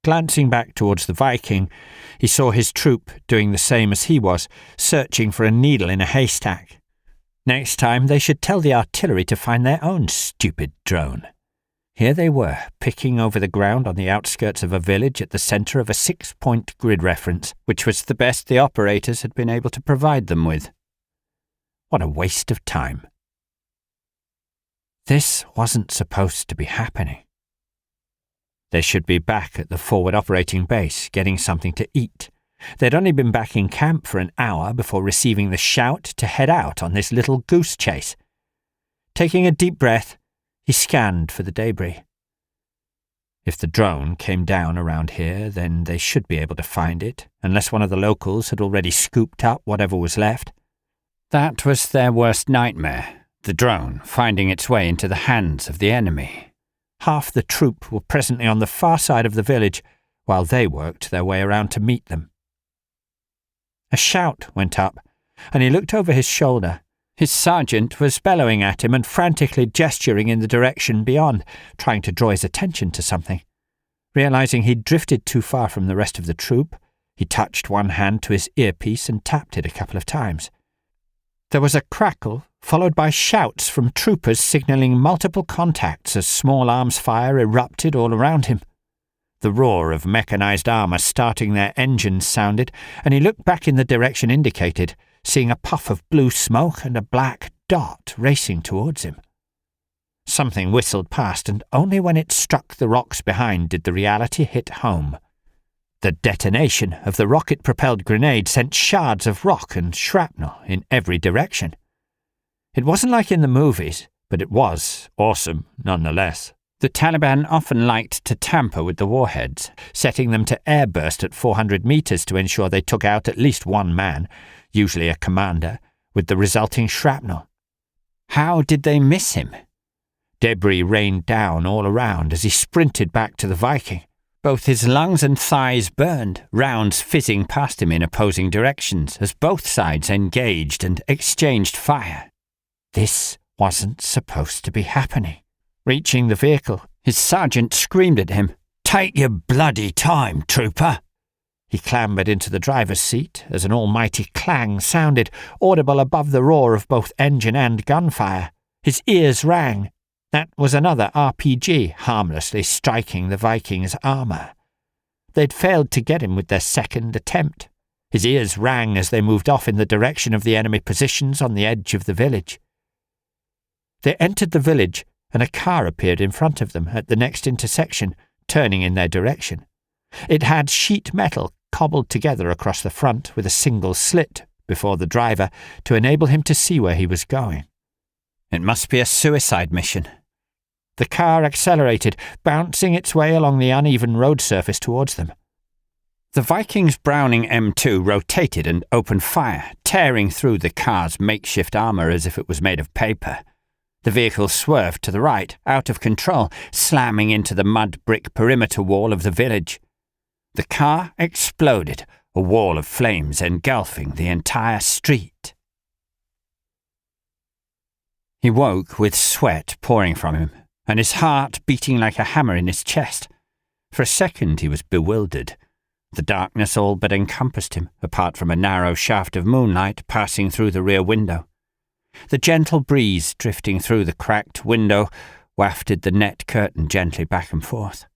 glancing back towards the Viking, he saw his troop doing the same as he was, searching for a needle in a haystack. Next time they should tell the artillery to find their own stupid drone. Here they were, picking over the ground on the outskirts of a village at the centre of a 6-point grid reference, which was the best the operators had been able to provide them with. What a waste of time. This wasn't supposed to be happening. They should be back at the forward operating base, getting something to eat. They'd only been back in camp for an hour before receiving the shout to head out on this little goose chase. Taking a deep breath, he scanned for the debris. If the drone came down around here, then they should be able to find it, unless one of the locals had already scooped up whatever was left. That was their worst nightmare, the drone finding its way into the hands of the enemy. Half the troop were presently on the far side of the village, while they worked their way around to meet them. A shout went up, and he looked over his shoulder. His sergeant was bellowing at him and frantically gesturing in the direction beyond, trying to draw his attention to something. Realizing he'd drifted too far from the rest of the troop, he touched one hand to his earpiece and tapped it a couple of times. There was a crackle, followed by shouts from troopers signalling multiple contacts as small arms fire erupted all around him. The roar of mechanized armor starting their engines sounded, and he looked back in the direction indicated, seeing a puff of blue smoke and a black dot racing towards him. Something whistled past, and only when it struck the rocks behind did the reality hit home. The detonation of the rocket-propelled grenade sent shards of rock and shrapnel in every direction. It wasn't like in the movies, but it was awesome nonetheless. The Taliban often liked to tamper with the warheads, setting them to airburst at 400 meters to ensure they took out at least one man, usually a commander, with the resulting shrapnel. How did they miss him? Debris rained down all around as he sprinted back to the Viking. Both his lungs and thighs burned, rounds fizzing past him in opposing directions as both sides engaged and exchanged fire. This wasn't supposed to be happening. Reaching the vehicle, his sergeant screamed at him, "Take your bloody time, trooper!" He clambered into the driver's seat as an almighty clang sounded, audible above the roar of both engine and gunfire. His ears rang. That was another RPG harmlessly striking the Viking's armor. They'd failed to get him with their second attempt. His ears rang as they moved off in the direction of the enemy positions on the edge of the village. They entered the village, and a car appeared in front of them at the next intersection, turning in their direction. It had sheet metal cobbled together across the front with a single slit before the driver to enable him to see where he was going. It must be a suicide mission. The car accelerated, bouncing its way along the uneven road surface towards them. The Viking's Browning M2 rotated and opened fire, tearing through the car's makeshift armor as if it was made of paper. The vehicle swerved to the right, out of control, slamming into the mud-brick perimeter wall of the village. The car exploded, a wall of flames engulfing the entire street. He woke with sweat pouring from him, and his heart beating like a hammer in his chest. For a second he was bewildered. The darkness all but encompassed him, apart from a narrow shaft of moonlight passing through the rear window. The gentle breeze drifting through the cracked window wafted the net curtain gently back and forth.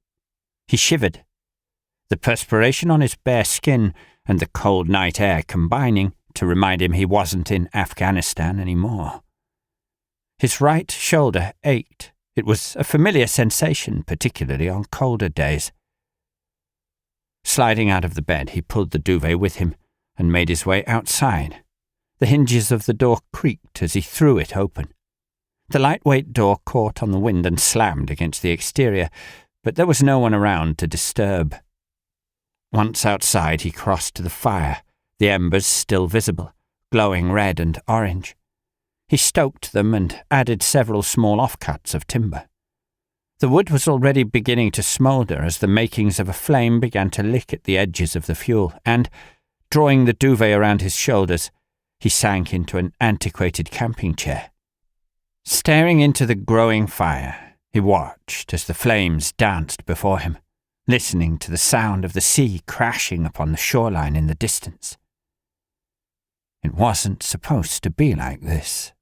He shivered, the perspiration on his bare skin and the cold night air combining to remind him he wasn't in Afghanistan anymore. His right shoulder ached. It was a familiar sensation, particularly on colder days. Sliding out of the bed, he pulled the duvet with him and made his way outside. The hinges of the door creaked as he threw it open. The lightweight door caught on the wind and slammed against the exterior, but there was no one around to disturb. Once outside, he crossed to the fire, the embers still visible, glowing red and orange. He stoked them and added several small offcuts of timber. The wood was already beginning to smoulder as the makings of a flame began to lick at the edges of the fuel, and, drawing the duvet around his shoulders, he sank into an antiquated camping chair. Staring into the growing fire, he watched as the flames danced before him. listening to the sound of the sea crashing upon the shoreline in the distance. It wasn't supposed to be like this.